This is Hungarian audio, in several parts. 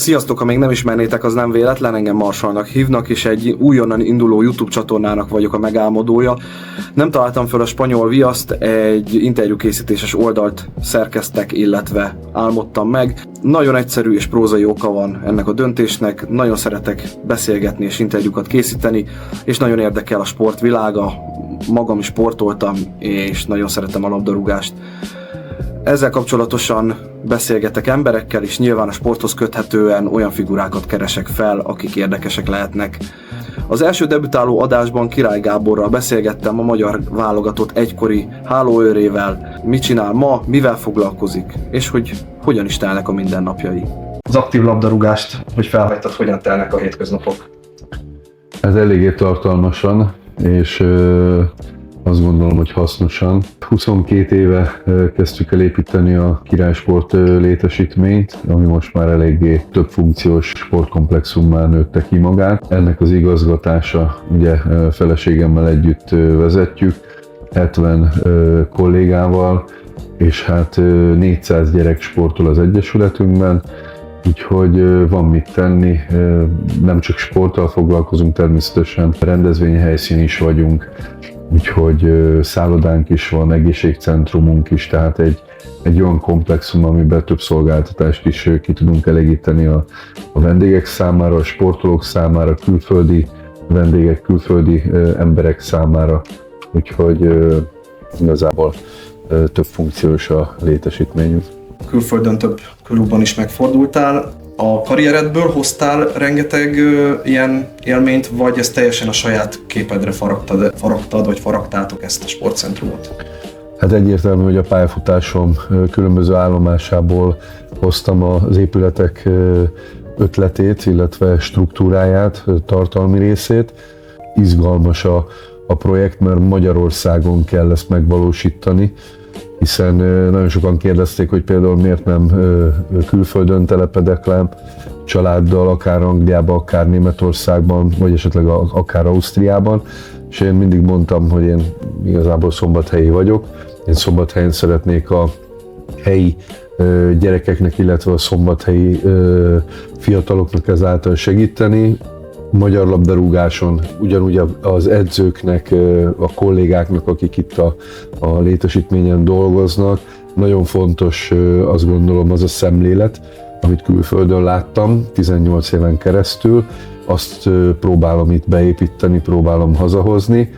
Sziasztok, ha még nem ismernétek, az nem véletlen, engem Marsalnak hívnak, és egy újonnan induló YouTube csatornának vagyok a megálmodója. Nem találtam föl a spanyol viaszt, egy interjúkészítéses oldalt szerkeztek, illetve álmodtam meg. Nagyon egyszerű és prózai oka van ennek a döntésnek, nagyon szeretek beszélgetni és interjúkat készíteni, és nagyon érdekel a sportvilága, magam is sportoltam, és nagyon szeretem a labdarúgást. Ezzel kapcsolatosan beszélgetek emberekkel, és nyilván a sporthoz köthetően olyan figurákat keresek fel, akik érdekesek lehetnek. Az első debütáló adásban Király Gáborral beszélgettem, a magyar válogatott egykori hálóőrével, mit csinál ma, mivel foglalkozik, és hogy hogyan is telnek a mindennapjai. Az aktív labdarúgást, hogy felhagytad, hogyan telnek a hétköznapok? Ez eléggé tartalmasan, és azt gondolom, hogy hasznosan. 22 éve kezdtük el építeni a Királysport létesítményt, ami most már eléggé több funkciós sportkomplexummá nőtte ki magát. Ennek az igazgatása, ugye feleségemmel együtt vezetjük, 70 kollégával, és hát 400 gyerek sportol az egyesületünkben, úgyhogy van mit tenni, nem csak sporttal foglalkozunk, természetesen rendezvényhelyszín is vagyunk, úgyhogy szállodánk is van, egészségcentrumunk is, tehát egy olyan komplexum, amiben több szolgáltatást is ki tudunk elégíteni a vendégek számára, a sportolók számára, külföldi vendégek, külföldi emberek számára, úgyhogy igazából több funkciós a létesítményünk. Külföldön több klubban is megfordultál. A karrieredből hoztál rengeteg ilyen élményt, vagy ezt teljesen a saját képedre faragtad, vagy faragtátok ezt a sportcentrumot? Hát egyértelmű, hogy a pályafutásom különböző állomásából hoztam az épületek ötletét, illetve struktúráját, tartalmi részét. Izgalmas a projekt, mert Magyarországon kell ezt megvalósítani, hiszen nagyon sokan kérdezték, hogy például miért nem külföldön telepedek le családdal, akár Angliában, akár Németországban, vagy esetleg akár Ausztriában, és én mindig mondtam, hogy én igazából szombathelyi vagyok, én Szombathelyen szeretnék a helyi gyerekeknek, illetve a szombathelyi fiataloknak ezáltal segíteni. Magyar labdarúgáson ugyanúgy az edzőknek, a kollégáknak, akik itt a létesítményen dolgoznak, nagyon fontos, azt gondolom, az a szemlélet, amit külföldön láttam 18 éven keresztül, azt próbálom itt beépíteni, próbálom hazahozni.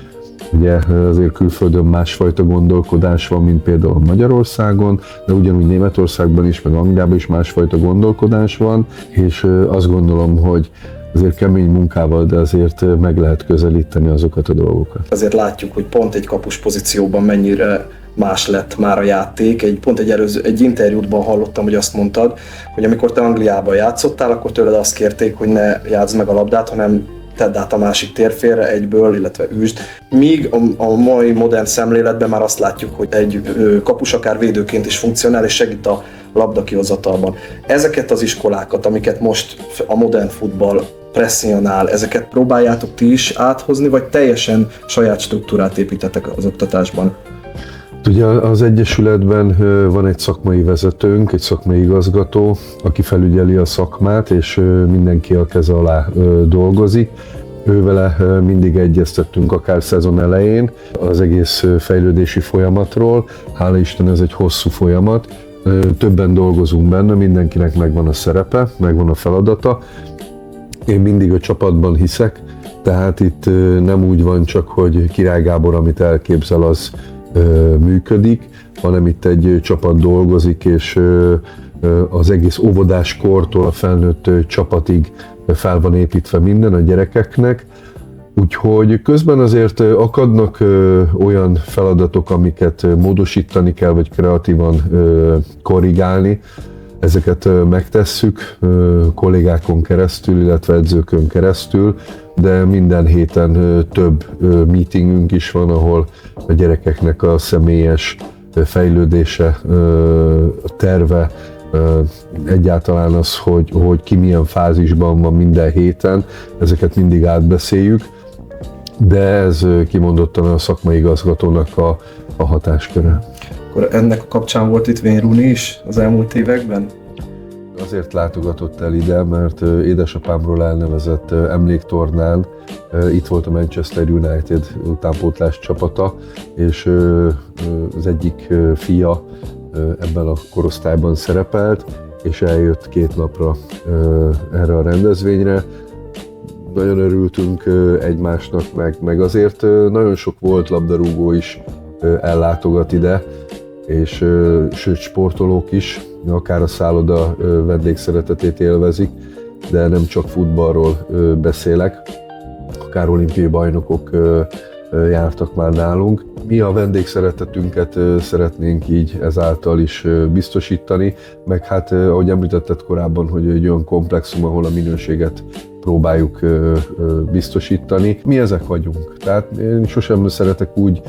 Ugye azért külföldön másfajta gondolkodás van, mint például Magyarországon, de ugyanúgy Németországban is, meg Angliában is másfajta gondolkodás van, és azt gondolom, hogy azért kemény munkával, de azért meg lehet közelíteni azokat a dolgokat. Azért látjuk, hogy pont egy kapus pozícióban mennyire más lett már a játék. Pont egy interjútban hallottam, hogy azt mondtad, hogy amikor te Angliában játszottál, akkor tőled azt kérték, hogy ne játszd meg a labdát, hanem tedd át a másik térfélre egyből, illetve üsd. Míg a mai modern szemléletben már azt látjuk, hogy egy kapus akár védőként is funkcionál, és segít a labda kihozatalban. Ezeket az iskolákat, amiket most a modern futball presszionál, ezeket próbáljátok ti is áthozni, vagy teljesen saját struktúrát építetek az oktatásban? Ugye az Egyesületben van egy szakmai vezetőnk, egy szakmai igazgató, aki felügyeli a szakmát, és mindenki a keze alá dolgozik. Ővele mindig egyeztettünk akár szezon elején az egész fejlődési folyamatról. Hála Isten, ez egy hosszú folyamat. Többen dolgozunk benne, mindenkinek megvan a szerepe, megvan a feladata. Én mindig a csapatban hiszek, tehát itt nem úgy van csak, hogy Király Gábor, amit elképzel, az működik, hanem itt egy csapat dolgozik, és az egész óvodás kortól a felnőtt csapatig fel van építve minden a gyerekeknek. Úgyhogy közben azért akadnak olyan feladatok, amiket módosítani kell, vagy kreatívan korrigálni. Ezeket megtesszük kollégákon keresztül, illetve edzőkön keresztül, de minden héten több meetingünk is van, ahol a gyerekeknek a személyes fejlődése, a terve, egyáltalán az, hogy ki milyen fázisban van minden héten, ezeket mindig átbeszéljük, de ez kimondottan a szakmai igazgatónak a hatásköre. Akkor ennek a kapcsán volt itt Wayne Rooney is az elmúlt években? azért látogatott el ide, mert édesapámról elnevezett emléktornán itt volt a Manchester United utánpótlás csapata, és az egyik fia ebben a korosztályban szerepelt, és eljött 2 napra erre a rendezvényre. Nagyon örültünk egymásnak, meg azért nagyon sok volt labdarúgó is ellátogat ide, és sőt sportolók is, akár a szálloda vendégszeretetét élvezik, de nem csak futballról beszélek, akár olimpiai bajnokok jártak már nálunk. Mi a vendégszeretetünket szeretnénk így ezáltal is biztosítani, meg hát ahogy említetted korábban, hogy egy olyan komplexum, ahol a minőséget próbáljuk biztosítani. Mi ezek vagyunk. Tehát én sosem szeretek úgy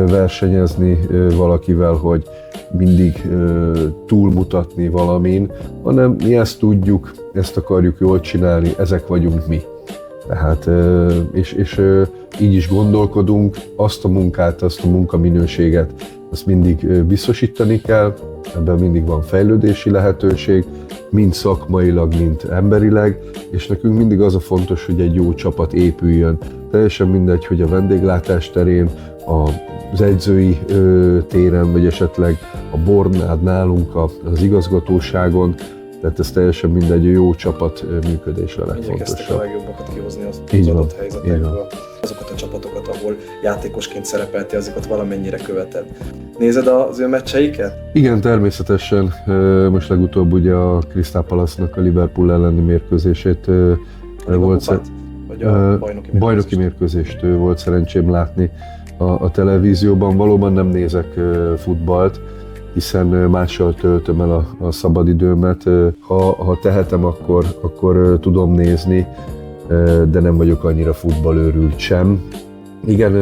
versenyezni valakivel, hogy mindig túlmutatni valamin, hanem mi ezt tudjuk, ezt akarjuk jól csinálni, ezek vagyunk mi. Tehát, és így is gondolkodunk, azt a munkát, azt a munkaminőséget, azt mindig biztosítani kell, ebben mindig van fejlődési lehetőség, mind szakmailag, mind emberileg, és nekünk mindig az a fontos, hogy egy jó csapat épüljön. Teljesen mindegy, hogy a vendéglátás terén, az edzői téren, vagy esetleg a Bornád nálunk az igazgatóságon, tehát ez teljesen mindegy, a jó csapat működésre legfontosabb. Igyekeztek a legjobbakat kihozni az adott helyzetekből. Azokat a csapatokat, ahol játékosként szerepeltél, azokat valamennyire követed. Nézed az ő meccseiket? Igen, természetesen. Most legutóbb ugye a Crystal Palace-nak a Liverpool elleni mérkőzését volt. Vagy a bajnoki mérkőzést volt szerencsém látni a televízióban. Valóban nem nézek futballt, hiszen mással töltöm el a szabadidőmet. Ha tehetem, akkor tudom nézni, de nem vagyok annyira futballőrült sem. Igen,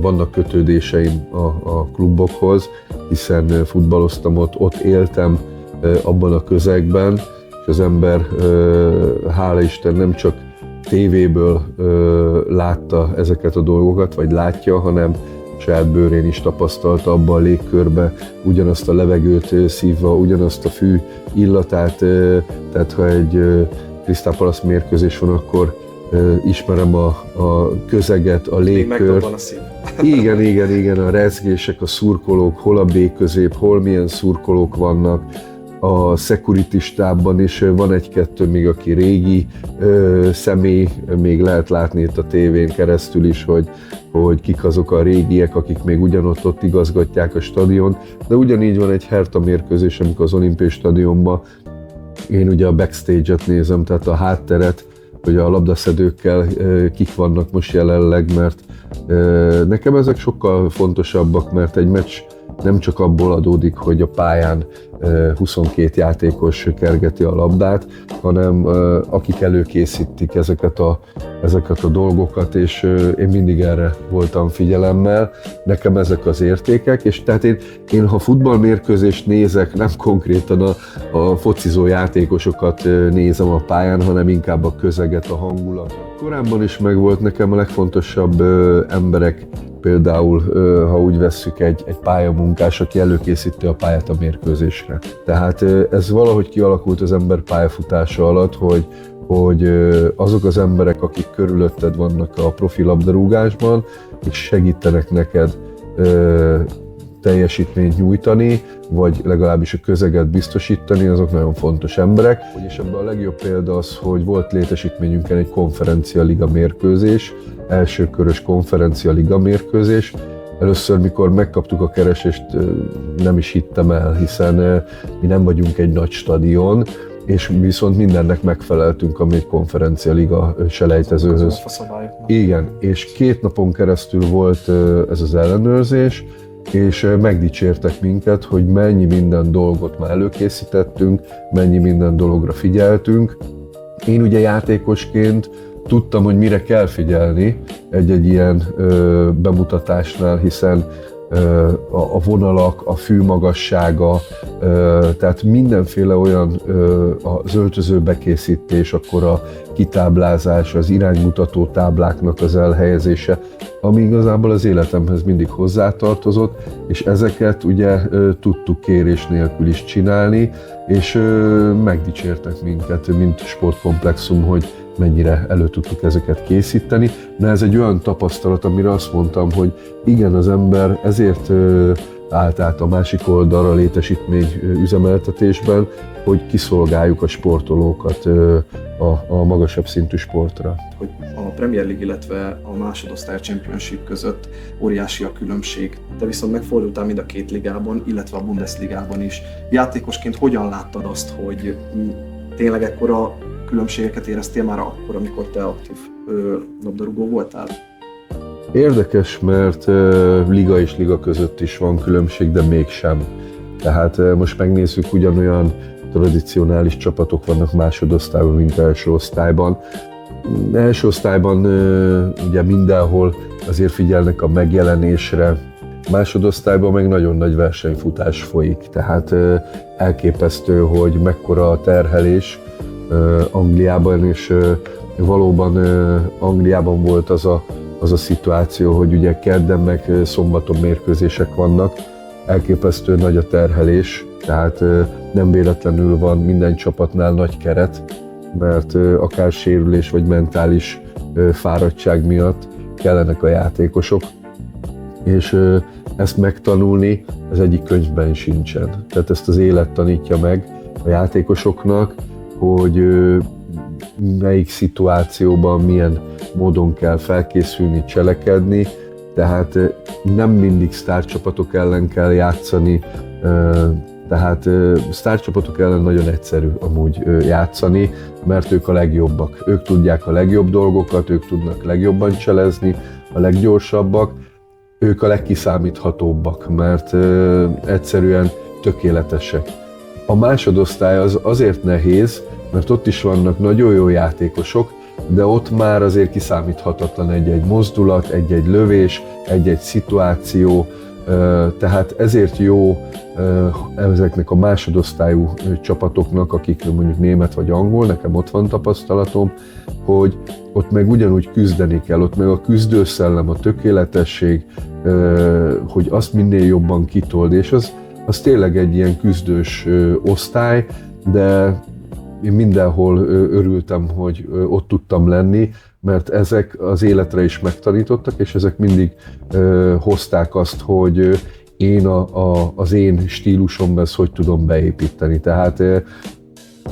vannak kötődéseim a klubokhoz, hiszen futballoztam ott éltem abban a közegben, és az ember, hála Isten, nem csak tévéből látta ezeket a dolgokat, vagy látja, hanem saját bőrén is tapasztalta abban a légkörbe, ugyanazt a levegőt szívva, ugyanazt a fű illatát, tehát ha egy Crystal Palace mérkőzés van, akkor ismerem a közeget, a légkört. Igen, a rezgések, a szurkolók, hol a B-közép, hol milyen szurkolók vannak. A security stábban is van egy-kettő még, aki régi személy, még lehet látni itt a tévén keresztül is, hogy kik azok a régiek, akik még ugyanott igazgatják a stadiont, de ugyanígy van egy Hertha mérkőzés, amikor az olimpiai stadionban én ugye a backstage-et nézem, tehát a hátteret, hogy a labdaszedőkkel kik vannak most jelenleg, mert nekem ezek sokkal fontosabbak, mert egy meccs nem csak abból adódik, hogy a pályán 22 játékos kergeti a labdát, hanem akik előkészítik ezeket a dolgokat, és én mindig erre voltam figyelemmel. Nekem ezek az értékek, és tehát én ha futballmérkőzést nézek, nem konkrétan a focizó játékosokat nézem a pályán, hanem inkább a közeget, a hangulatot. Korábban is megvolt nekem a legfontosabb emberek, például, ha úgy vesszük, egy pályamunkás, aki előkészíti a pályát a mérkőzésre. Tehát ez valahogy kialakult az ember pályafutása alatt, hogy azok az emberek, akik körülötted vannak a profi labdarúgásban, és segítenek neked teljesítményt nyújtani, vagy legalábbis a közeget biztosítani, azok nagyon fontos emberek. És ebben a legjobb példa az, hogy volt létesítményünkön egy konferencia liga mérkőzés, elsőkörös konferencia liga mérkőzés. Először, mikor megkaptuk a keresést, nem is hittem el, hiszen mi nem vagyunk egy nagy stadion, és viszont mindennek megfeleltünk, ami egy konferencia liga selejtezőhöz. Igen, és 2 napon keresztül volt ez az ellenőrzés, és megdicsértek minket, hogy mennyi minden dolgot már előkészítettünk, mennyi minden dologra figyeltünk. Én ugye játékosként tudtam, hogy mire kell figyelni egy-egy ilyen bemutatásnál, hiszen a vonalak, a fű magassága, tehát mindenféle olyan az öltöző bekészítés, akkor a kitáblázás, az iránymutató tábláknak az elhelyezése, ami igazából az életemhez mindig hozzátartozott, és ezeket ugye tudtuk kérés nélkül is csinálni, és megdicsértek minket, mint sportkomplexum, hogy mennyire elő tudtuk ezeket készíteni. De ez egy olyan tapasztalat, amire azt mondtam, hogy igen, az ember ezért állt át a másik oldalra létesítmény üzemeltetésben, hogy kiszolgáljuk a sportolókat a magasabb szintű sportra. Hogy a Premier League, illetve a másodosztály Championship között óriási a különbség. Te viszont megfordultál mind a két ligában, illetve a Bundesligában is. Játékosként hogyan láttad azt, hogy tényleg ekkora különbségeket éreztél már akkor, amikor te aktív labdarúgó voltál? Érdekes, mert liga és liga között is van különbség, de mégsem. Tehát most megnézzük, ugyanolyan tradicionális csapatok vannak másodosztályban, mint első osztályban. Első osztályban ugye mindenhol azért figyelnek a megjelenésre, másodosztályban meg nagyon nagy versenyfutás folyik, tehát elképesztő, hogy mekkora a terhelés Angliában, és valóban Angliában volt az a szituáció, hogy ugye kedden meg szombaton mérkőzések vannak, elképesztő nagy a terhelés, tehát nem véletlenül van minden csapatnál nagy keret, mert akár sérülés vagy mentális fáradtság miatt kellenek a játékosok, és ezt megtanulni az egyik könyvben sincsen. Tehát ezt az élet tanítja meg a játékosoknak, hogy melyik szituációban milyen módon kell felkészülni, cselekedni, tehát nem mindig sztárcsapatok ellen kell játszani, tehát sztárcsapatok ellen nagyon egyszerű amúgy játszani, mert ők a legjobbak. Ők tudják a legjobb dolgokat, ők tudnak legjobban cselezni, a leggyorsabbak, ők a legkiszámíthatóbbak, mert egyszerűen tökéletesek. A másodosztály az azért nehéz, mert ott is vannak nagyon jó játékosok, de ott már azért kiszámíthatatlan egy-egy mozdulat, egy-egy lövés, egy-egy szituáció, tehát ezért jó ezeknek a másodosztályú csapatoknak, akik mondjuk német vagy angol, nekem ott van tapasztalatom, hogy ott meg ugyanúgy küzdeni kell, ott meg a küzdőszellem, a tökéletesség, hogy azt minél jobban kitold, és az tényleg egy ilyen küzdős osztály, de én mindenhol örültem, hogy ott tudtam lenni, mert ezek az életre is megtanítottak, és ezek mindig hozták azt, hogy én az én stílusomban ezt hogy tudom beépíteni. Tehát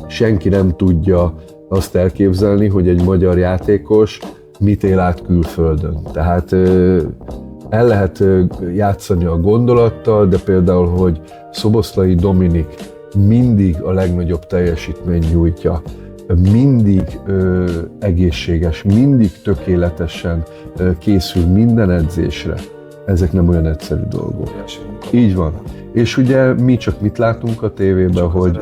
senki nem tudja azt elképzelni, hogy egy magyar játékos mit él át külföldön. Tehát el lehet játszani a gondolattal, de például, hogy Szoboszlai Dominik mindig a legnagyobb teljesítményt nyújtja, mindig egészséges, mindig tökéletesen készül minden edzésre. Ezek nem olyan egyszerű dolgok. Így van. És ugye mi csak mit látunk a tévében, hogy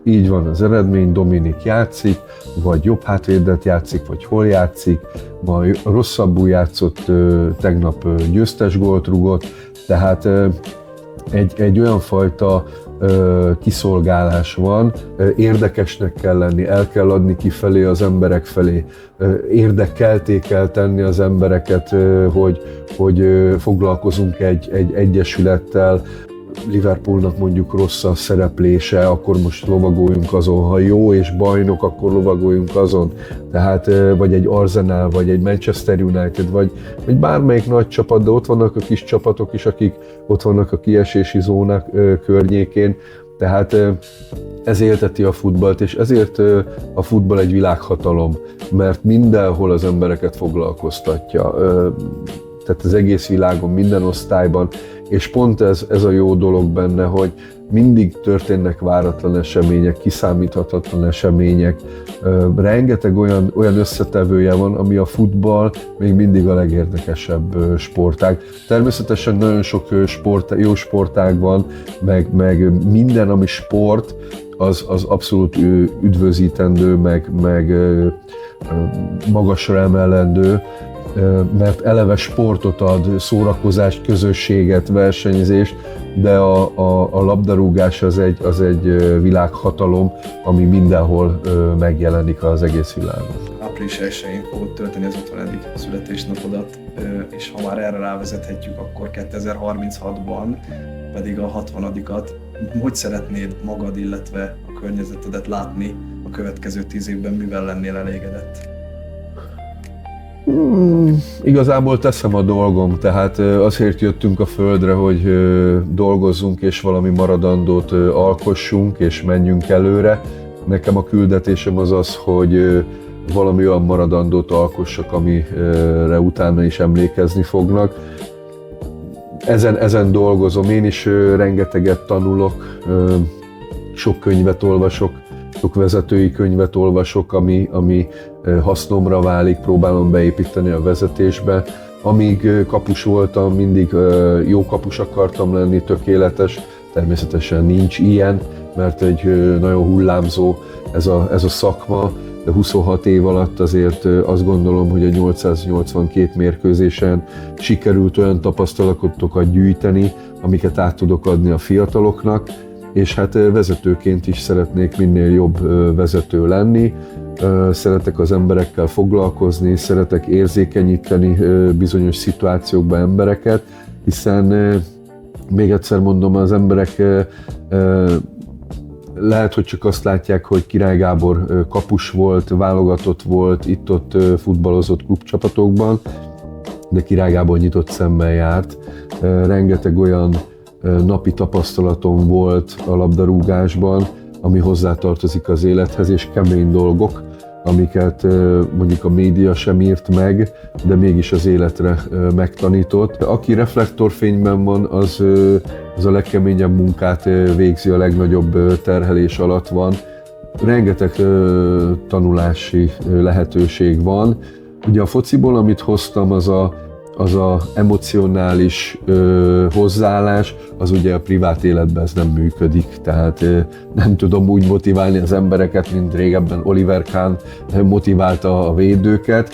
így van az eredmény, Dominik játszik, vagy jobb hátvédet játszik, vagy hol játszik, vagy rosszabbul játszott, tegnap győztes gólt rúgott, tehát egy olyan fajta kiszolgálás van, érdekesnek kell lenni, el kell adni kifelé az emberek felé, érdekelté kell tenni az embereket, hogy foglalkozunk egy egyesülettel, Liverpoolnak mondjuk rossz a szereplése, akkor most lovagoljunk azon, ha jó és bajnok, akkor lovagoljunk azon. Tehát vagy egy Arsenal, vagy egy Manchester United, vagy bármelyik nagy csapat, de ott vannak a kis csapatok is, akik ott vannak a kiesési zónák környékén. Tehát ez élteti a futballt, és ezért a futball egy világhatalom, mert mindenhol az embereket foglalkoztatja. Tehát az egész világon, minden osztályban, és pont ez a jó dolog benne, hogy mindig történnek váratlan események, kiszámíthatatlan események. Rengeteg olyan összetevője van, ami a futball még mindig a legérdekesebb sportág. Természetesen nagyon sok jó sportág van, meg minden, ami sport, az abszolút üdvözítendő, meg magasra emelendő. mert eleve sportot ad, szórakozást, közösséget, versenyzést, de a labdarúgás az egy világhatalom, ami mindenhol megjelenik az egész világon. Április 1-én fogod tölteni az 50. születésnapodat, és ha már erre rávezethetjük, akkor 2036-ban pedig a 60-at. Hogy szeretnéd magad, illetve a környezetedet látni a következő 10 évben, mivel lennél elégedett? Igazából teszem a dolgom, tehát azért jöttünk a földre, hogy dolgozzunk és valami maradandót alkossunk és menjünk előre. Nekem a küldetésem az az, hogy valami olyan maradandót alkossak, amire utána is emlékezni fognak. Ezen dolgozom, én is rengeteget tanulok, sok könyvet olvasok, sok vezetői könyvet olvasok, ami hasznomra válik, próbálom beépíteni a vezetésbe. Amíg kapus voltam, mindig jó kapus akartam lenni, tökéletes, természetesen nincs ilyen, mert egy nagyon hullámzó ez a szakma, de 26 év alatt azért azt gondolom, hogy a 882 mérkőzésen sikerült olyan tapasztalatokat gyűjteni, amiket át tudok adni a fiataloknak, és hát vezetőként is szeretnék minél jobb vezető lenni, szeretek az emberekkel foglalkozni, szeretek érzékenyíteni bizonyos szituációkban embereket, hiszen még egyszer mondom, az emberek lehet, hogy csak azt látják, hogy Király Gábor kapus volt, válogatott volt, itt-ott futballozott klubcsapatokban, de Király Gábor nyitott szemmel járt. Rengeteg olyan napi tapasztalatom volt a labdarúgásban, ami hozzátartozik az élethez, és kemény dolgok, amiket mondjuk a média sem írt meg, de mégis az életre megtanított. Aki reflektorfényben van, az a legkeményebb munkát végzi, a legnagyobb terhelés alatt van. Rengeteg tanulási lehetőség van. Ugye a fociból, amit hoztam, az a emocionális hozzáállás, az ugye a privát életben ez nem működik, tehát nem tudom úgy motiválni az embereket, mint régebben Oliver Kahn motiválta a védőket,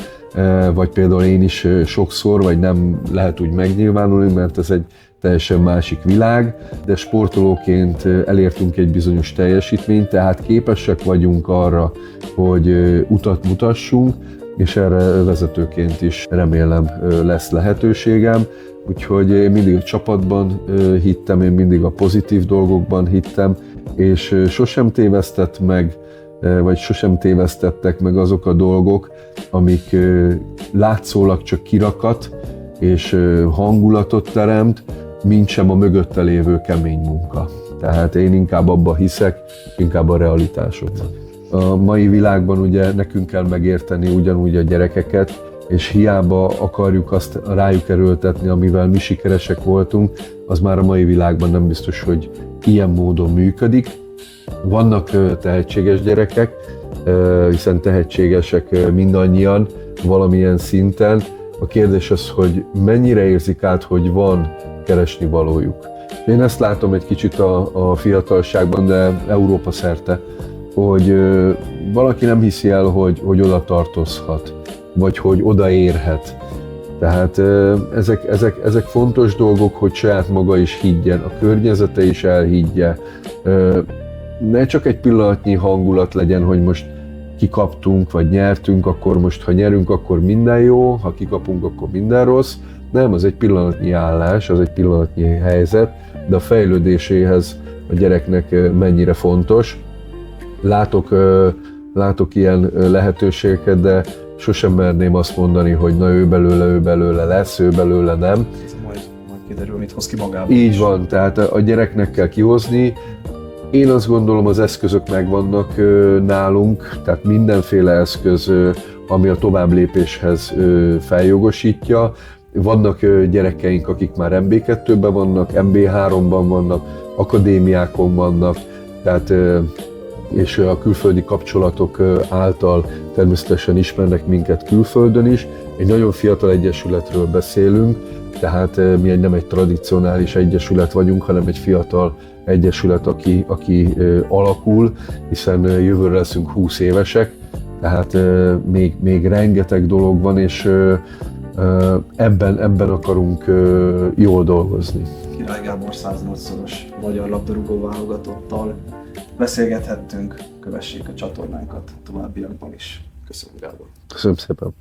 vagy például én is sokszor, vagy nem lehet úgy megnyilvánulni, mert ez egy teljesen másik világ, de sportolóként elértünk egy bizonyos teljesítményt, tehát képesek vagyunk arra, hogy utat mutassunk, és erre vezetőként is remélem lesz lehetőségem. Úgyhogy én mindig a csapatban hittem, én mindig a pozitív dolgokban hittem, és sosem tévesztett meg, vagy sosem tévesztettek meg azok a dolgok, amik látszólag csak kirakat és hangulatot teremt, mint sem a mögötte lévő kemény munka. Tehát én inkább abba hiszek, inkább a realitásokban. A mai világban ugye nekünk kell megérteni ugyanúgy a gyerekeket, és hiába akarjuk azt rájuk erőltetni, amivel mi sikeresek voltunk, az már a mai világban nem biztos, hogy ilyen módon működik. Vannak tehetséges gyerekek, hiszen tehetségesek mindannyian valamilyen szinten. A kérdés az, hogy mennyire érzik át, hogy van keresni valójuk. Én ezt látom egy kicsit a fiatalságban, de Európa szerte, hogy valaki nem hiszi el, hogy oda tartozhat, vagy hogy odaérhet. Tehát ezek fontos dolgok, hogy saját maga is higgyen, a környezete is elhiggye. Ne csak egy pillanatnyi hangulat legyen, hogy most kikaptunk, vagy nyertünk, akkor most ha nyerünk, akkor minden jó, ha kikapunk, akkor minden rossz. Nem, az egy pillanatnyi állás, az egy pillanatnyi helyzet, de a fejlődéséhez a gyereknek mennyire fontos. Látok ilyen lehetőségeket, de sosem merném azt mondani, hogy na ő belőle lesz, ő belőle nem. Ez majd kiderül, mit hoz ki magában. Így van, tehát a gyereknek kell kihozni. Én azt gondolom, az eszközök megvannak nálunk, tehát mindenféle eszköz, ami a továbblépéshez feljogosítja. Vannak gyerekeink, akik már MB2-ben vannak, MB3-ban vannak, akadémiákon vannak, tehát és a külföldi kapcsolatok által természetesen ismernek minket külföldön is. Egy nagyon fiatal egyesületről beszélünk, tehát mi nem egy tradicionális egyesület vagyunk, hanem egy fiatal egyesület, aki alakul, hiszen jövőre leszünk 20 évesek, tehát még rengeteg dolog van, és Ebben akarunk jól dolgozni. Király Gábor 108-szoros magyar labdarúgó válogatottal beszélgethettünk, kövessék a csatornánkat továbbiakban is. Köszönöm, Gábor! Köszönöm szépen!